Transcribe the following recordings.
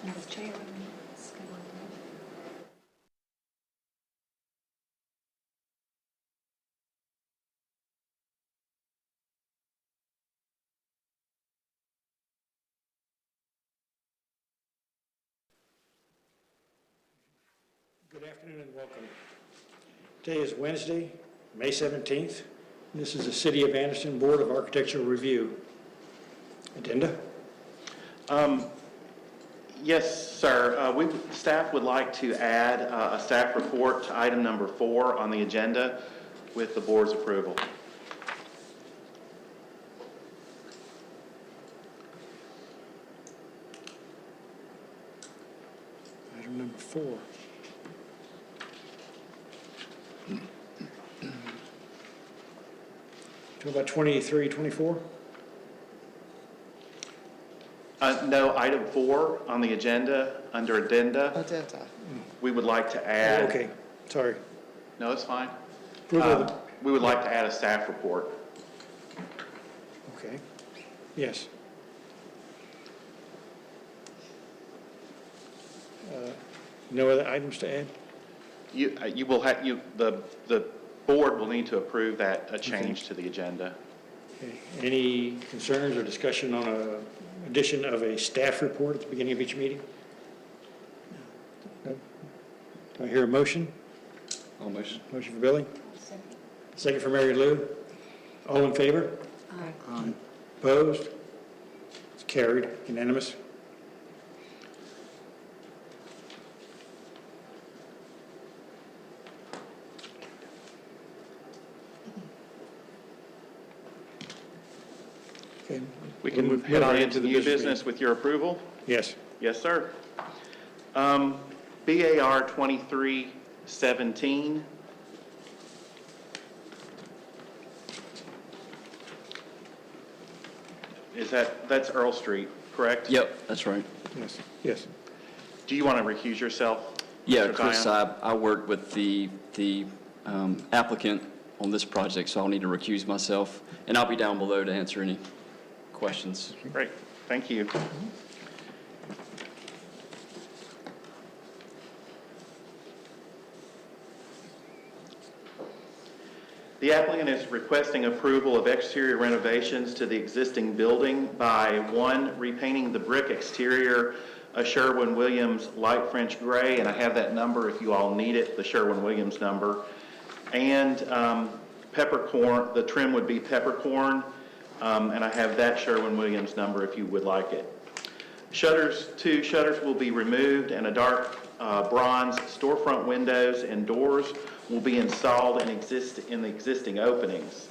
And the chair. is going to- Good afternoon and welcome. Today is Wednesday, May 17th. This is the City of Anderson Board of Architectural Review. Addenda? Yes, sir. Staff would like to add a staff report to item number 4 on the agenda with the board's approval. Item number 4. Talk about 23, 24? No, item 4 on the agenda, under addenda, Addenda. we would like to add. Okay, sorry. No, it's fine. Approval of the- We would like to add a staff report. Okay, yes. No other items to add? You will have, the board will need to approve that, a change to the agenda. Okay. Any concerns or discussion on a addition of a staff report at the beginning of each meeting? No? Do I hear a motion? All motion. Motion for Billy, Second. second for Mary Lou. All in favor? Aye. Opposed? It's carried, unanimous. Okay. We can We'll head on right into the new business with your approval. meeting. Yes. Yes, sir. BAR 2317. That's Earl Street, correct? Yep, that's right. Yes, yes. Do you want to recuse yourself? Yeah, Mr. Chris, Zion? I worked with the applicant on this project, so I'll need to recuse myself, and I'll be down below to answer any questions. Great, thank you. The applicant is requesting approval of exterior renovations to the existing building by, 1, repainting the brick exterior a Sherwin-Williams light French gray, and I have that number if you all need it, the Sherwin-Williams number, and peppercorn, the trim would be peppercorn, and I have that Sherwin-Williams number if you would like it. Shutters, 2 shutters will be removed, and a dark bronze storefront windows and doors will be installed and exist in the existing openings.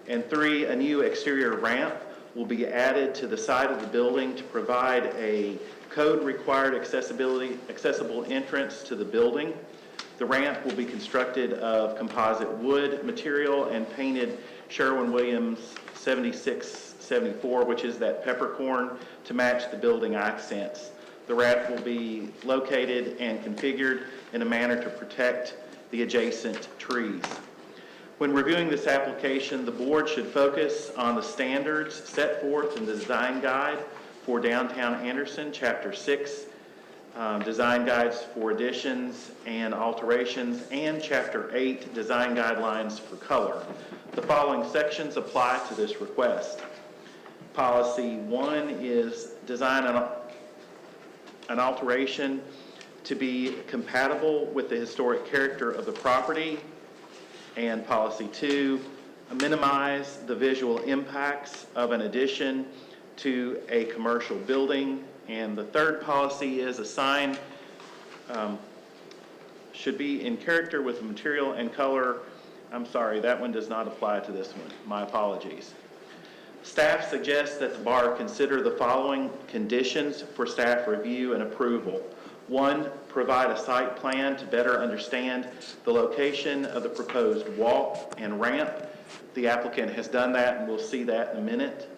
And 3, a new exterior ramp will be added to the side of the building to provide a code-required accessible entrance to the building. The ramp will be constructed of composite wood material and painted Sherwin-Williams 7674, which is that peppercorn, to match the building accents. The ramp will be located and configured in a manner to protect the adjacent trees. When reviewing this application, the board should focus on the standards set forth in the design guide for downtown Anderson, Chapter 6, design guides for additions and alterations, and Chapter 8, design guidelines for color. The following sections apply to this request. Policy 1 is design an alteration to be compatible with the historic character of the property. And policy 2, minimize the visual impacts of an addition to a commercial building. And the third policy is a sign should be in character with the material and color. I'm sorry, that one does not apply to this one. My apologies. Staff suggests that the bar consider the following conditions for staff review and approval. 1, provide a site plan to better understand the location of the proposed walk and ramp. The applicant has done that, and we'll see that in a minute.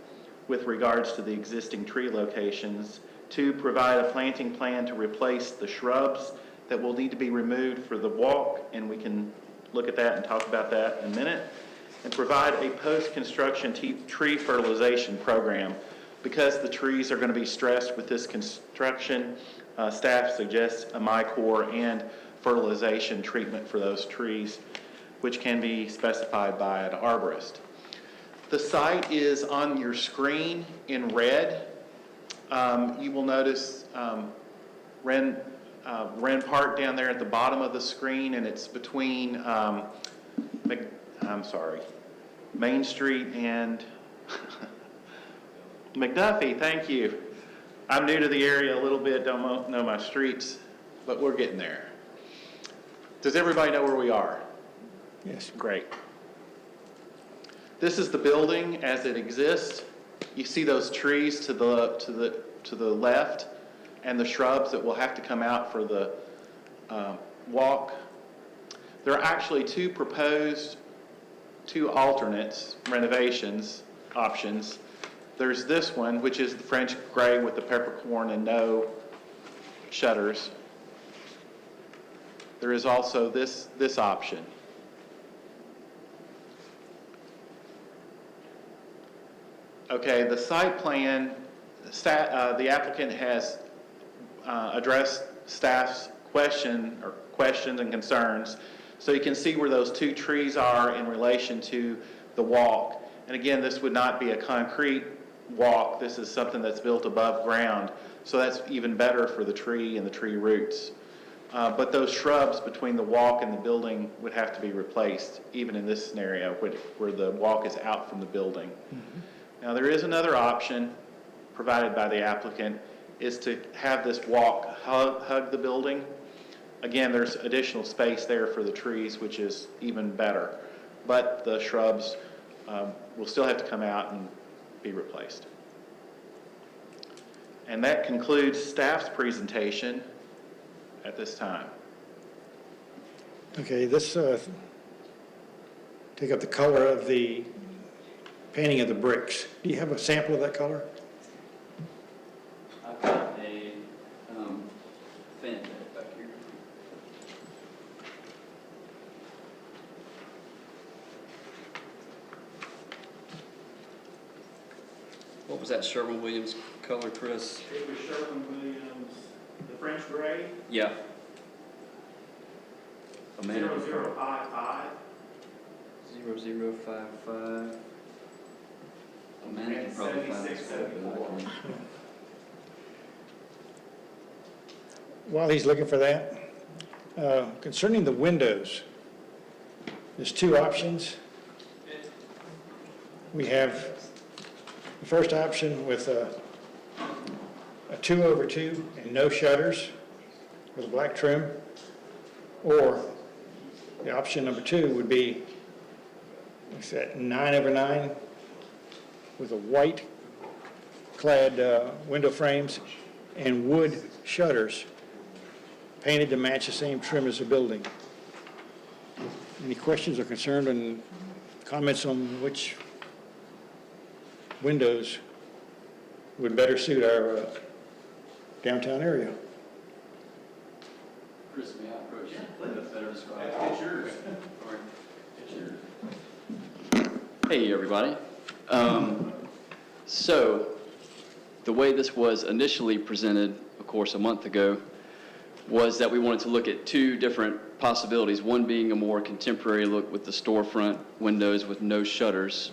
With regards to the existing tree locations. 2, provide a planting plan to replace the shrubs that will need to be removed for the walk, and we can look at that and talk about that in a minute. And provide a post-construction tree fertilization program. Because the trees are going to be stressed with this construction, staff suggests a MyCore and fertilization treatment for those trees, which can be specified by an arborist. The site is on your screen in red. You will notice Wren Park down there at the bottom of the screen, and it's between Main Street and McDuffie. Thank you. I'm new to the area a little bit, don't know my streets, but we're getting there. Does everybody know where we are? Yes. Great. This is the building as it exists. You see those trees to the left and the shrubs that will have to come out for the walk. There are actually two alternates, renovations options. There's this one, which is the French gray with the peppercorn and no shutters. There is also this option. Okay, the site plan, the applicant has addressed staff's questions and concerns. So you can see where those two trees are in relation to the walk. And again, this would not be a concrete walk. This is something that's built above ground. So that's even better for the tree and the tree roots. But those shrubs between the walk and the building would have to be replaced, even in this scenario where the walk is out from the building. Mm-hmm. Now, there is another option provided by the applicant, is to have this walk hug the building. Again, there's additional space there for the trees, which is even better. But the shrubs will still have to come out and be replaced. And that concludes staff's presentation at this time. Okay, this, take up the color of the painting of the bricks. Do you have a sample of that color? I've got a fan back here. What was that Sherwin-Williams color, Chris? It was Sherwin-Williams, the French gray. Yeah. A man. 0055. 0055. A man can probably find this. 7674. While he's looking for that, concerning the windows, there's two options. We have the first option with a 2/2 and no shutters with a black trim, or the option number 2 would be, what's that, 9/9 with a white clad window frames and wood shutters painted to match the same trim as the building. Any questions or concern and comments on which windows would better suit our downtown area? Chris, may I approach? Yeah, that's better described. It's yours. All right. It's yours. Hey, everybody. So, the way this was initially presented, of course, a month ago, was that we wanted to look at two different possibilities, one being a more contemporary look with the storefront windows with no shutters,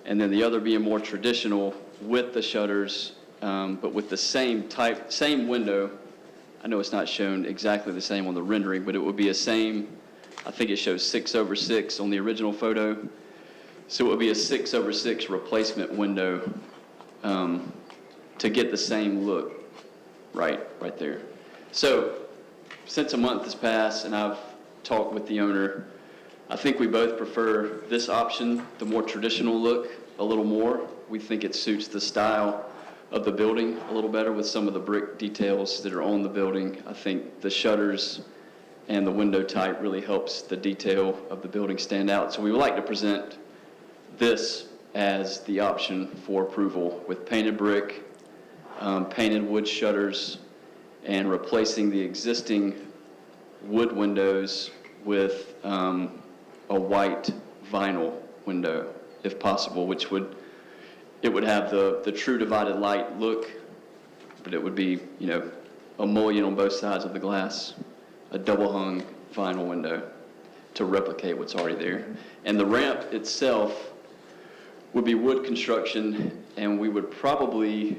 and then the other being more traditional with the shutters, but with the same window. I know it's not shown exactly the same on the rendering, but it would be a same, I think it shows 6/6 on the original photo. So it would be a 6/6 replacement window to get the same look right there. So since a month has passed and I've talked with the owner, I think we both prefer this option, the more traditional look, a little more. We think it suits the style of the building a little better with some of the brick details that are on the building. I think the shutters and the window type really helps the detail of the building stand out. So we would like to present this as the option for approval with painted brick, painted wood shutters, and replacing the existing wood windows with a white vinyl window, if possible, which would it would have the true divided light look, but it would be, a mullion on both sides of the glass, a double hung vinyl window to replicate what's already there. And the ramp itself would be wood construction, and we would probably,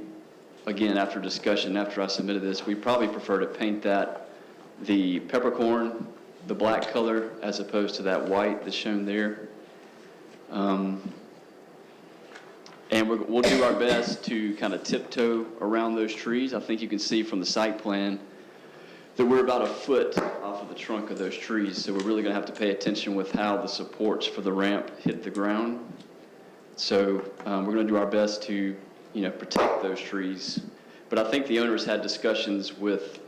again, after discussion, after I submitted this, we probably prefer to paint that the peppercorn, the black color, as opposed to that white that's shown there. And we'll do our best to kind of tiptoe around those trees. I think you can see from the site plan that we're about a foot off of the trunk of those trees, so we're really going to have to pay attention with how the supports for the ramp hit the ground. So we're going to do our best to, protect those trees. But I think the owners had discussions with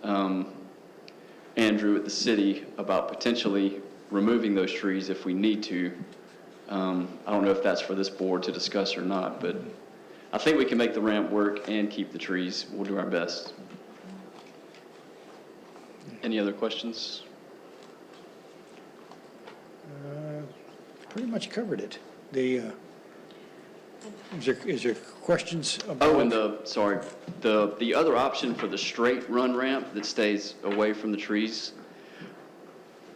Andrew at the city about potentially removing those trees if we need to. I don't know if that's for this board to discuss or not, but I think we can make the ramp work and keep the trees. We'll do our best. Any other questions? Pretty much covered it. Is there questions about? Oh, and the other option for the straight run ramp that stays away from the trees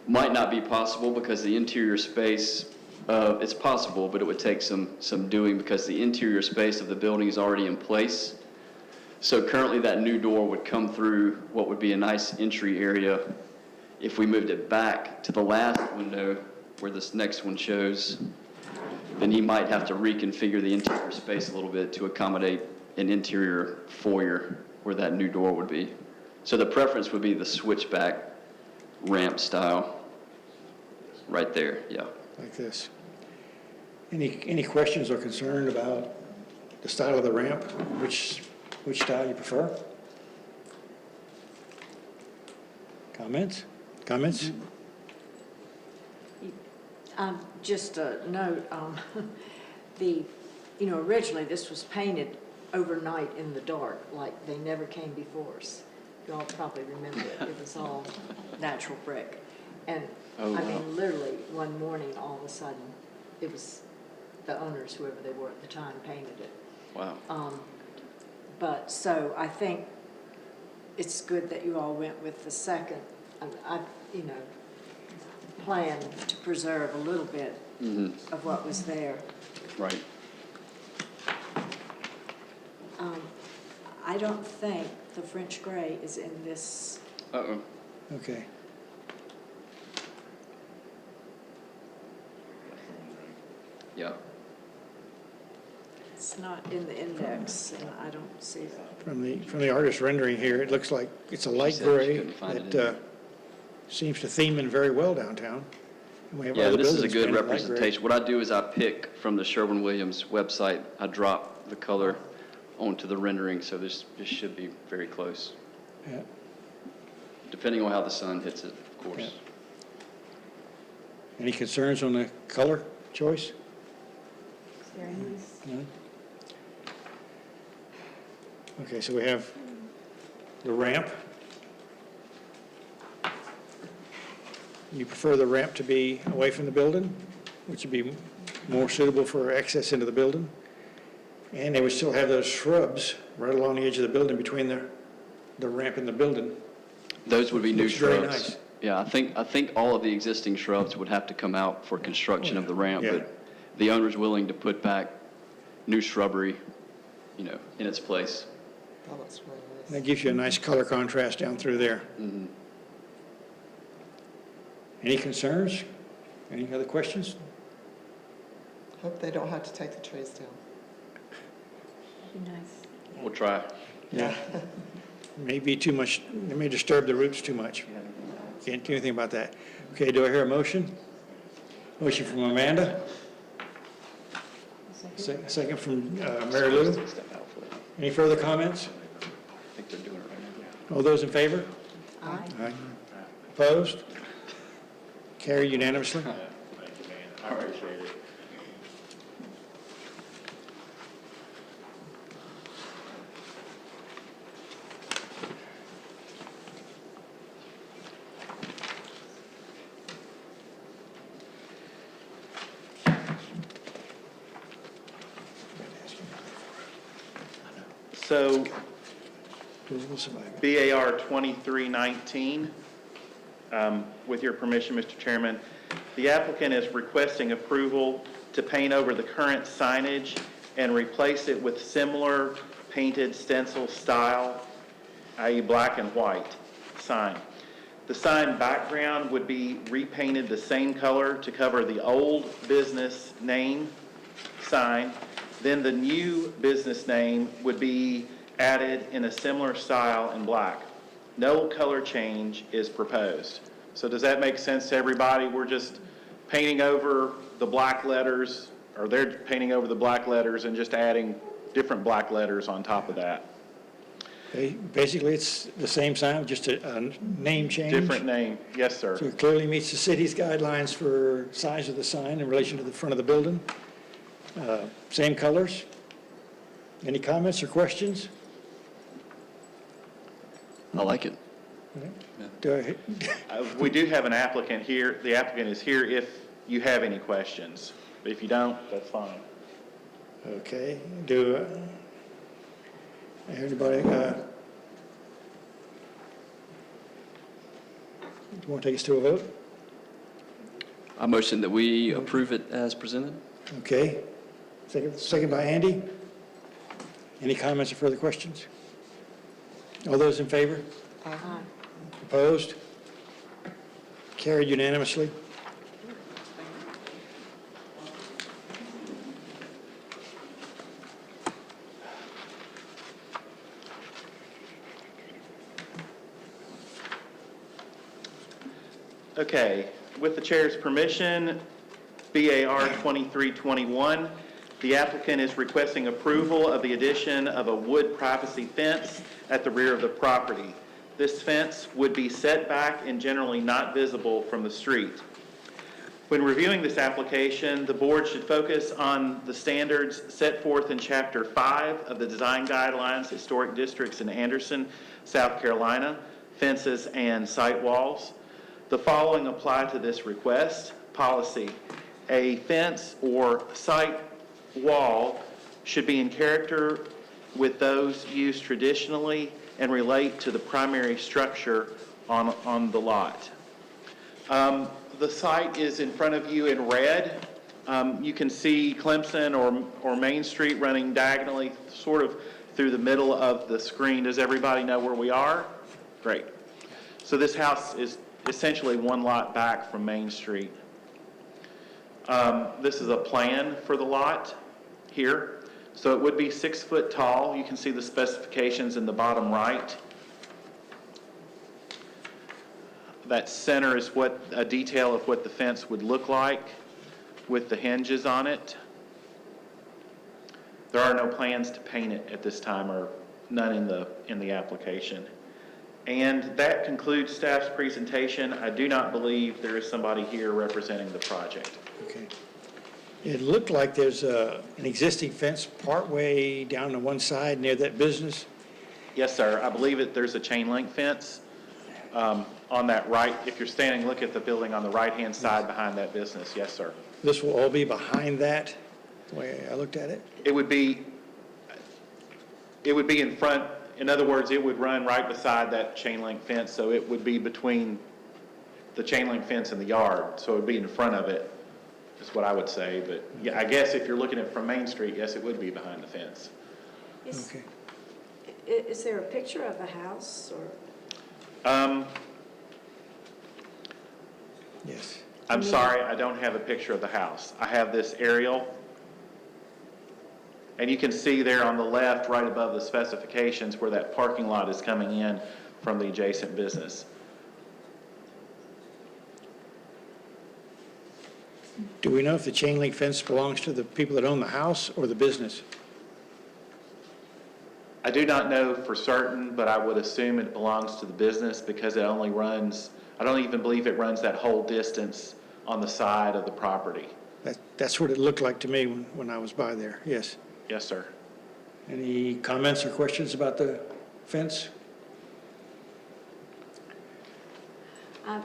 might not be possible because the interior space, it's possible, but it would take some doing because the interior space of the building is already in place. So currently that new door would come through what would be a nice entry area. If we moved it back to the last window where this next one shows, then he might have to reconfigure the interior space a little bit to accommodate an interior foyer where that new door would be. So the preference would be the switchback ramp style right there, yeah. Like this. Any questions or concern about the style of the ramp? Which style you prefer? Comments? Comments? Just a note, originally this was painted overnight in the dark, like they never came before us. You all probably remember it. It was all natural brick. And Oh, I wow. mean, literally one morning, all of a sudden, it was the owners, whoever they were at the time, painted it. Wow. But so I think it's good that you all went with the second, plan to preserve a little bit of what was there. Right. I don't think the French gray is in this. Uh-oh. Okay. Yeah. It's not in the index, and I don't see that. From the artist rendering here, it looks like it's a light said she gray couldn't find it that seems to theme in very well downtown. And we have Yeah, other this is a buildings good painted light gray. representation. What I do is I pick from the Sherwin-Williams website, I drop the color onto the rendering, so this should be very close, Yeah. depending on how the sun hits it, of course. Yeah. Any concerns on the color choice? Very nice. None? Okay, so we have the ramp. You prefer the ramp to be away from the building, which would be more suitable for access into the building? And they would still have those shrubs right along the edge of the building between the ramp and the building. Those would be new Looks very shrubs. nice. Yeah, I think all of the existing shrubs would have to come out for construction of the ramp, Yeah. but the owner's willing to put back new shrubbery, in its place. That looks really nice. That gives you a nice color contrast down through there. Mhm. Any concerns? Any other questions? Hope they don't have to take the trees down. That'd be nice. We'll try. Yeah. May be too much, it may disturb the roots too much. Can't do anything about that. Okay, do I hear a motion? Motion from Amanda, second from Mary Lou. Step out for that. Any further comments? I think they're doing it right now. All those in favor? Aye. Aye. Opposed? Carried unanimously. I appreciate it. So Visible survivor. BAR 2319, with your permission, Mr. Chairman, the applicant is requesting approval to paint over the current signage and replace it with similar painted stencil style, i.e. black and white sign. The sign background would be repainted the same color to cover the old business name sign. Then the new business name would be added in a similar style in black. No color change is proposed. So does that make sense to everybody? We're just painting over the black letters, or they're painting over the black letters and just adding different black letters on top of that. Basically, it's the same sign, just a name change. Different name, yes, sir. So it clearly meets the city's guidelines for size of the sign in relation to the front of the building. Same colors. Any comments or questions? I like it. Do We do have an applicant here. The applicant is here if you have any questions. If you don't, that's fine. Okay, do, everybody, do you want to take us to a vote? I motion that we approve it as presented. Okay. Second by Andy. Any comments or further questions? All those in favor? Aye. Opposed? Carried unanimously. Okay, with the chair's permission, BAR 2321, the applicant is requesting approval of the addition of a wood privacy fence at the rear of the property. This fence would be set back and generally not visible from the street. When reviewing this application, the board should focus on the standards set forth in Chapter 5 of the Design Guidelines, Historic Districts in Anderson, South Carolina, Fences and Site Walls. The following apply to this request. Policy: a fence or site wall should be in character with those used traditionally and relate to the primary structure on the lot. The site is in front of you in red. You can see Clemson or Main Street running diagonally sort of through the middle of the screen. Does everybody know where we are? Great. So this house is essentially one lot back from Main Street. This is a plan for the lot here. So it would be 6 foot tall. You can see the specifications in the bottom right. That center is what a detail of what the fence would look like with the hinges on it. There are no plans to paint it at this time, or none in the application. And that concludes staff's presentation. I do not believe there is somebody here representing the project. Okay. It looked like there's an existing fence partway down to one side near that business. Yes, sir. I believe there's a chain link fence on that right. If you're standing, look at the building on the right-hand side behind that business. Yes, sir. This will all be behind that, the way I looked at it? It would be in front. In other words, it would run right beside that chain link fence, so it would be between the chain link fence and the yard. So it would be in front of it, is what I would say. But yeah, I guess if you're looking at it from Main Street, yes, it would be behind the fence. Okay. Is there a picture of the house or? Yes. I'm sorry, I don't have a picture of the house. I have this aerial. And you can see there on the left, right above the specifications, where that parking lot is coming in from the adjacent business. Do we know if the chain link fence belongs to the people that own the house or the business? I do not know for certain, but I would assume it belongs to the business because it only runs, I don't even believe it runs that whole distance on the side of the property. That's what it looked like to me when I was by there, yes. Yes, sir. Any comments or questions about the fence? I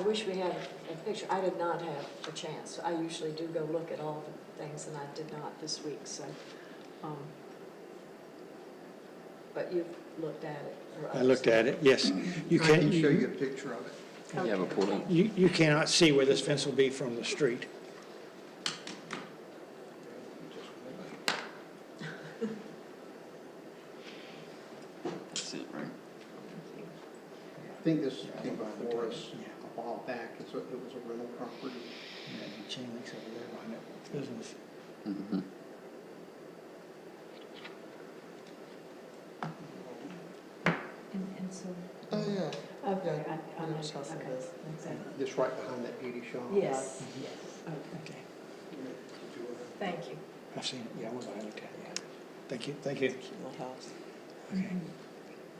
wish we had a picture. I did not have a chance. I usually do go look at all the things, and I did not this week, so. but you've looked at it. or I looked at it, yes. You I can can't, show you a picture of it. You have a pulled up. you cannot see where this fence will be from the street. That's it, right? I think this came before us a while back. It was a rental property. Yeah, chain links over there behind that business. Mm-hmm. And so, Oh, yeah. okay, Yeah, I know, Williams House okay, it is. exactly. Just right behind that beauty shop. Yes, Yes, okay. Okay, thank you. I've seen it, yeah, I went by and looked at it, yeah. Thank you, thank you. Cute little house. Okay.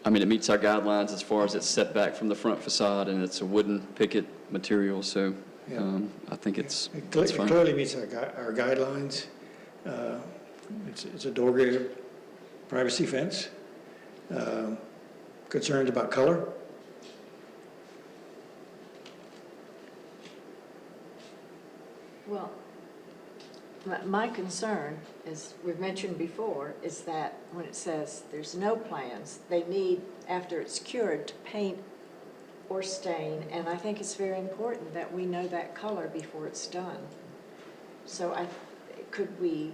I mean, it meets our guidelines as far as it's set back from the front facade, and it's a wooden picket material, so Yeah. I think it's It fine. clearly meets our guidelines. It's a door grid privacy fence. Concerns about color? Well, my concern, as we've mentioned before, is that when it says there's no plans, they need, after it's cured, to paint or stain, and I think it's very important that we know that color before it's done. So could we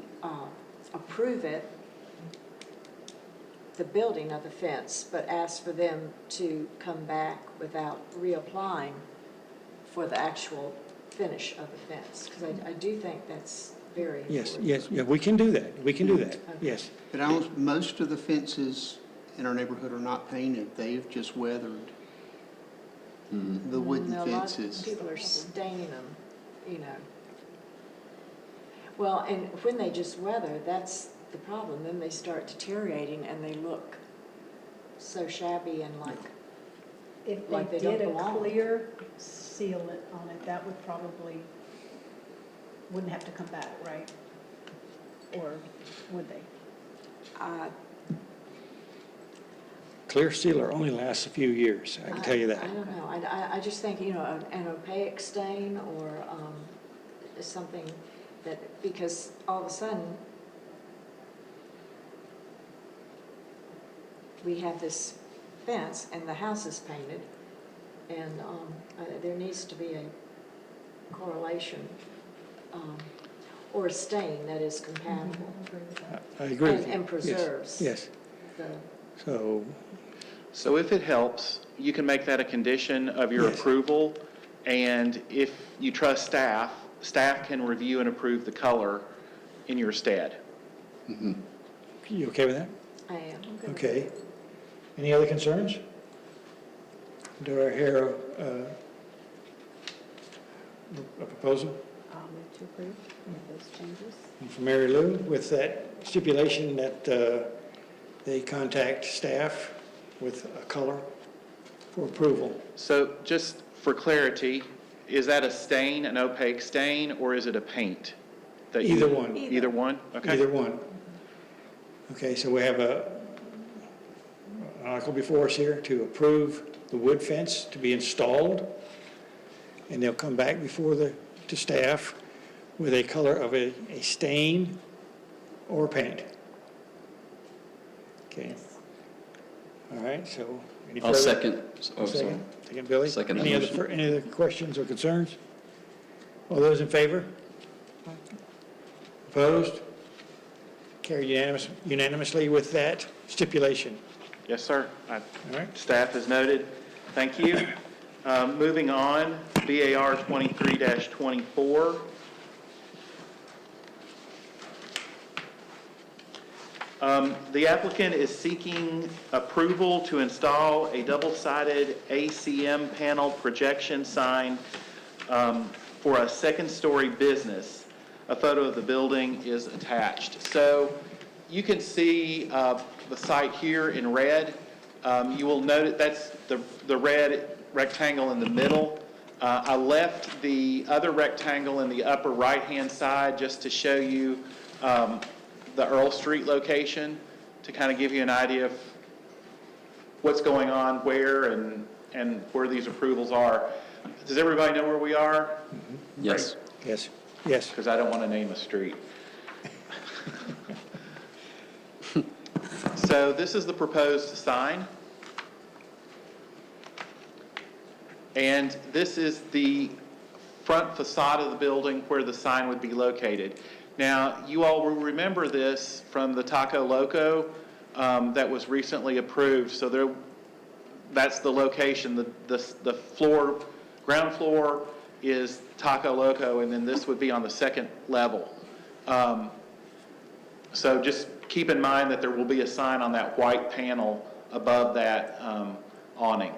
approve it, the building of the fence, but ask for them to come back without reapplying for the actual finish of the fence? Because I do think that's very important. Yes, yeah, we can do that. We can do that, yes. But most of the fences in our neighborhood are not painted. They've just weathered the wooden No, a lot of fences. people are staining them, you know. Well, and when they just weather, that's the problem. Then they start deteriorating and they look so shabby and like, If Like they they don't did a belong. clear sealant on it, that would probably, wouldn't have to come back, right? Or would they? Clear sealer only lasts a few years, I can tell you that. I don't know. I just think, you know, an opaque stain or something that, because all of a sudden, we have this fence and the house is painted, and there needs to be a correlation or a stain that is compatible I agree with you. and Yes, preserves Yes, the. so, So if it helps, you can make that a condition of your Yes. approval, and if you trust staff, staff can review and approve the color in your stead. you okay with that? I am. Okay. Any other concerns? Do I hear a proposal I'll move to approve with those changes. from Mary Lou with that stipulation that they contact staff with a color for approval? So just for clarity, is that a stain, an opaque stain, or is it a paint? that you- Either one. Either one? Okay. Either one. Okay, so we have an article before us here to approve the wood fence to be installed, and they'll come back to staff with a color of a stain or paint. Okay. All right, so any I'll further? second. Oh, sorry. Second, Billy? Second that Any motion. other questions or concerns? All those in favor? Opposed? Carried unanimously with that stipulation. Yes, sir. All right. Staff has noted. Thank you. Moving on, BAR 23-24. The applicant is seeking approval to install a double-sided ACM panel projection sign for a second-story business. A photo of the building is attached. So you can see the site here in red. You will note that's the red rectangle in the middle. I left the other rectangle in the upper right-hand side just to show you the Earl Street location, to kind of give you an idea of what's going on where and where these approvals are. Does everybody know where we are? Yes. Yes, yes. Because I don't want to name a street. So this is the proposed sign. And this is the front facade of the building where the sign would be located. Now, you all will remember this from the Taco Loco that was recently approved. So that's the location. The floor, ground floor is Taco Loco, and then this would be on the second level. So just keep in mind that there will be a sign on that white panel above that awning.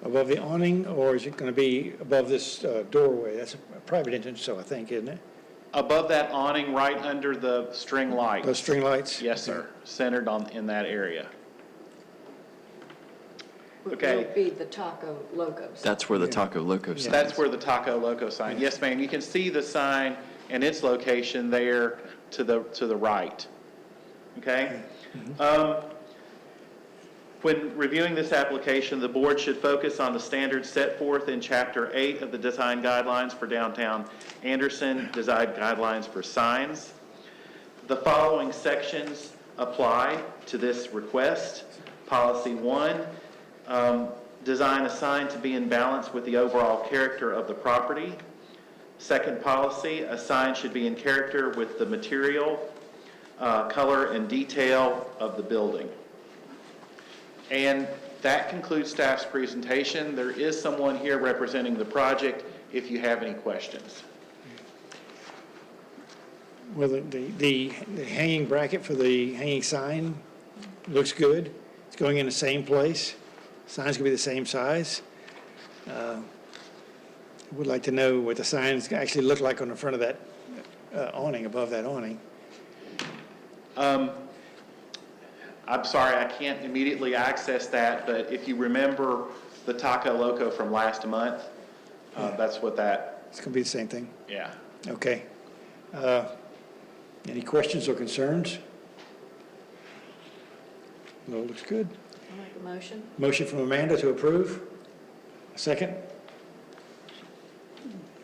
Above the awning, or is it going to be above this doorway? That's a private entrance, so I think, isn't it? Above that awning, right under the string lights. Those string lights? Yes, sir. Centered in that area. Will Okay. be the Taco Locos. That's where the Taco Loco sign That's is. where the Taco Loco sign. Yes, ma'am. You can see the sign and its location there to the right. Okay? When reviewing this application, the board should focus on the standards set forth in Chapter 8 of the Design Guidelines for Downtown Anderson, Design Guidelines for Signs. The following sections apply to this request. Policy 1, design a sign to be in balance with the overall character of the property. Second policy, a sign should be in character with the material, color, and detail of the building. And that concludes staff's presentation. There is someone here representing the project if you have any questions. Well, the hanging bracket for the hanging sign looks good. It's going in the same place. Sign's gonna be the same size. Would like to know what the signs actually look like on the front of that awning, above that awning. I'm sorry, I can't immediately access that, but if you remember the Taco Loco from last month, that's what that, It's gonna be the same thing? yeah. Okay. Any questions or concerns? No, looks good. I'll make a motion. Motion from Amanda to approve. A second?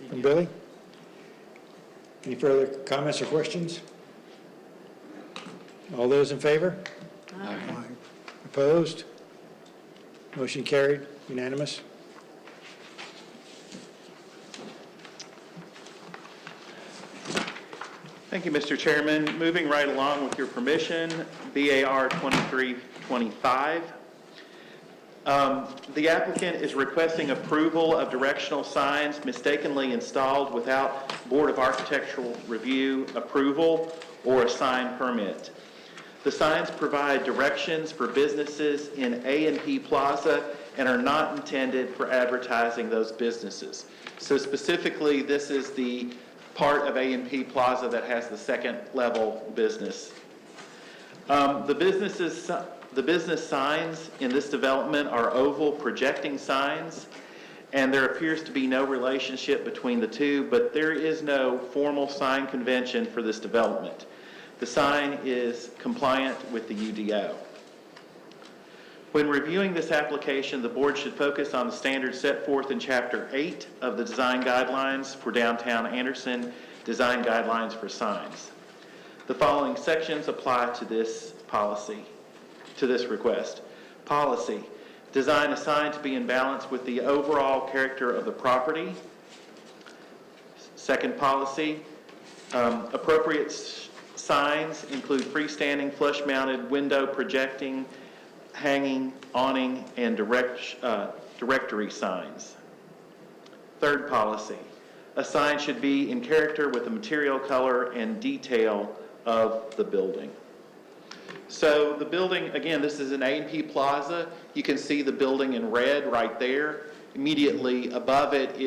From Billy? Any further comments or questions? All those in favor? Opposed? Motion carried, unanimous. Thank you, Mr. Chairman. Moving right along with your permission, BAR 2325. The applicant is requesting approval of directional signs mistakenly installed without Board of Architectural Review approval or a sign permit. The signs provide directions for businesses in A&P Plaza and are not intended for advertising those businesses. So specifically, this is the part of A&P Plaza that has the second level business. The business signs in this development are oval projecting signs, and there appears to be no relationship between the two, but there is no formal sign convention for this development. The sign is compliant with the UDO. When reviewing this application, the board should focus on the standards set forth in Chapter 8 of the Design Guidelines for Downtown Anderson, Design Guidelines for Signs. The following sections apply to this policy, to this request. Policy, design a sign to be in balance with the overall character of the property. Second policy, appropriate signs include freestanding, flush-mounted, window projecting, hanging, awning, and directory signs. Third policy, a sign should be in character with the material, color, and detail of the building. So the building, again, this is an A&P Plaza. You can see the building in red right there. Immediately above it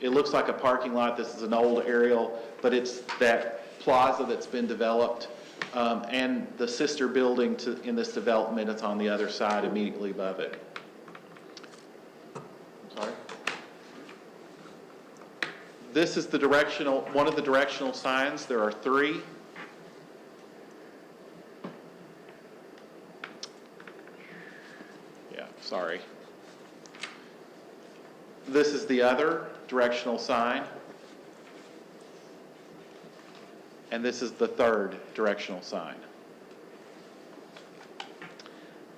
looks like a parking lot. This is an old aerial, but it's that plaza that's been developed, and the sister building in this development is on the other side immediately above it. Sorry. This is one of the directional signs. There are 3. Yeah, sorry. This is the other directional sign. And this is the third directional sign.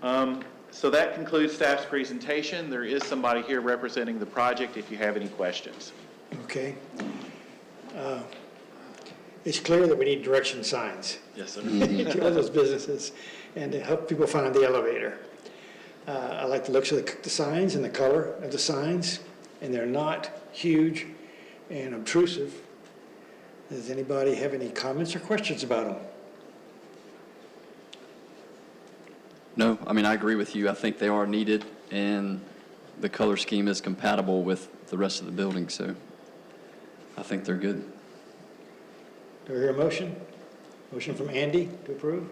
So that concludes staff's presentation. There is somebody here representing the project if you have any questions. Okay. It's clear that we need direction signs Yes, sir. to all those businesses and to help people find the elevator. I like the looks of the signs and the color of the signs, and they're not huge and obtrusive. Does anybody have any comments or questions about them? No, I mean, I agree with you. I think they are needed, and the color scheme is compatible with the rest of the building, so I think they're good. Do I hear a motion? Motion from Andy to approve.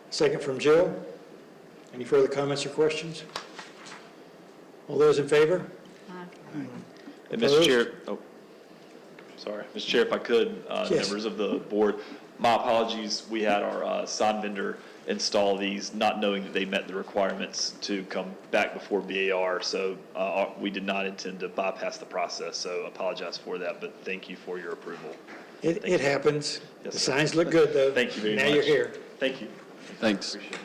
Second from Jill. Any further comments or questions? All those in favor? And Mr. Chair, sorry, Mr. Chair, if I could, Yes. members of the board, my apologies. We had our sign vendor install these, not knowing that they met the requirements to come back before BAR. So we did not intend to bypass the process. So apologize for that, but thank you for your approval. It happens. Yes, The sir. signs look good, though. Thank you very much. Now you're here. Thank you. Thanks. Appreciate it.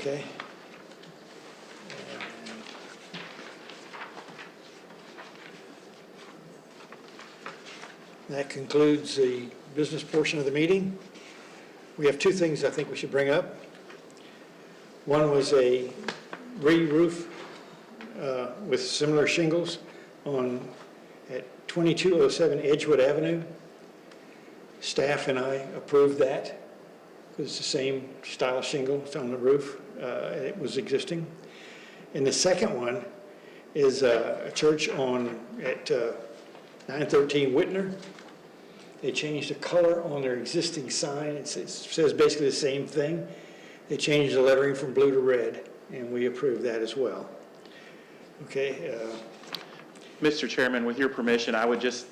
Okay. That concludes the business portion of the meeting. We have two things I think we should bring up. One was a re-roof with similar shingles at 2207 Edgewood Avenue. Staff and I approved that because it's the same style shingle on the roof. It was existing. And the second one is a church at 913 Whitner. They changed the color on their existing sign. It says basically the same thing. They changed the lettering from blue to red, and we approved that as well. Okay. Mr. Chairman, with your permission, I would just,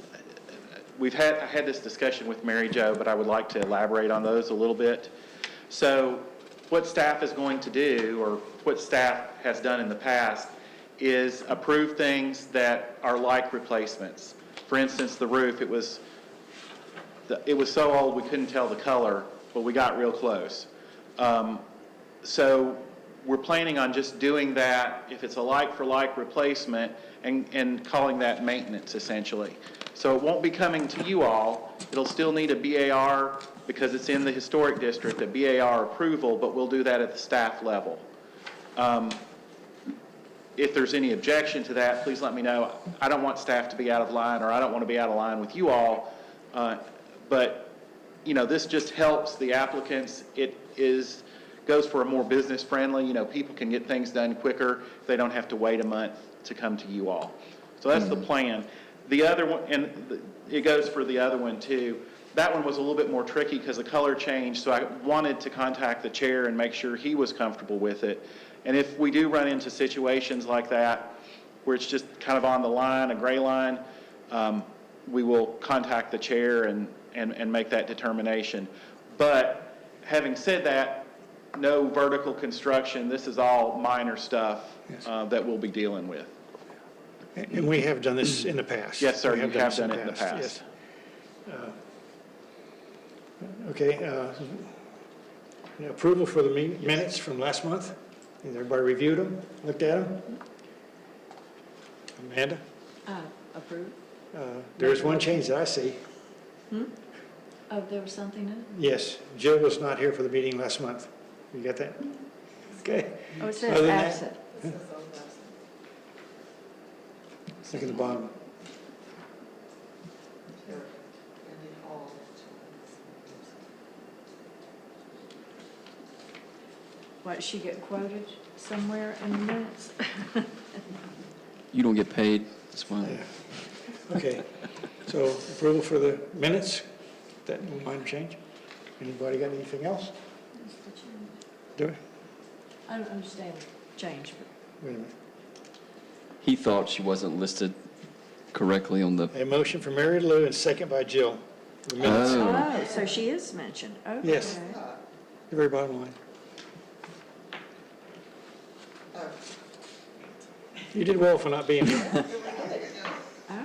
I had this discussion with Mary Jo, but I would like to elaborate on those a little bit. So what staff is going to do, or what staff has done in the past, is approve things that are like replacements. For instance, the roof, it was so old we couldn't tell the color, but we got real close. So we're planning on just doing that if it's a like-for-like replacement and calling that maintenance, essentially. So it won't be coming to you all. It'll still need a BAR because it's in the historic district, a BAR approval, but we'll do that at the staff level. If there's any objection to that, please let me know. I don't want staff to be out of line, or I don't want to be out of line with you all. But, you know, this just helps the applicants. It goes for a more business friendly, you know, people can get things done quicker. They don't have to wait a month to come to you all. So that's the plan. The other one, and it goes for the other one too. That one was a little bit more tricky because the color changed, so I wanted to contact the chair and make sure he was comfortable with it. And if we do run into situations like that, where it's just kind of on the line, a gray line, we will contact the chair and make that determination. But having said that, no vertical construction. This is all minor stuff that we'll be dealing with. And we have done this in the past. Yes, sir, We you have this done it in the past. Yes. Okay. Approval for the minutes from last month. Has everybody reviewed them, looked at them? Amanda? Approved? There is one change that I see. Oh, there was something in it? Yes, Jill was not here for the meeting last month. You got that? Okay. Oh, it Other says than that- absent. Look at the bottom. What, she get quoted somewhere in the minutes? You don't get paid, that's fine. Okay, so approval for the minutes, that minor change. Anybody got anything else? Do it? I don't understand the change, but Wait a minute. He thought she wasn't listed correctly on the, A motion for Mary Lou and second by Jill. The minutes, Oh. oh, so she is mentioned, okay. Yes. the very bottom line. You did well for not being here.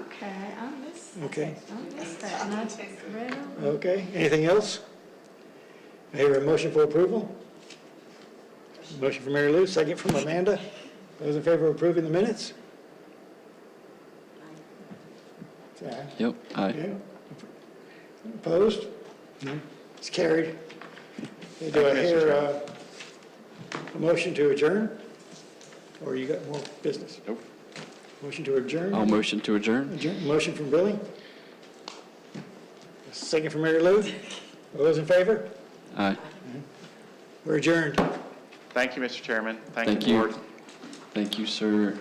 Okay, I missed Okay, that, and I read over. okay. Anything else? I hear a motion for approval. Motion from Mary Lou, second from Amanda. Those in favor of approving the minutes? Say aye. Yep, aye. Yeah. Opposed? No. It's carried. Okay, do I Thank you, Mr. hear Chairman. a motion to adjourn? Or you got more business? Nope. Motion to adjourn? I'll motion to adjourn. Motion from Billy. Second from Mary Lou. All those in favor? Aye. We're adjourned. Thank you, Mr. Chairman. Thank you, you. Board. Thank you, sir.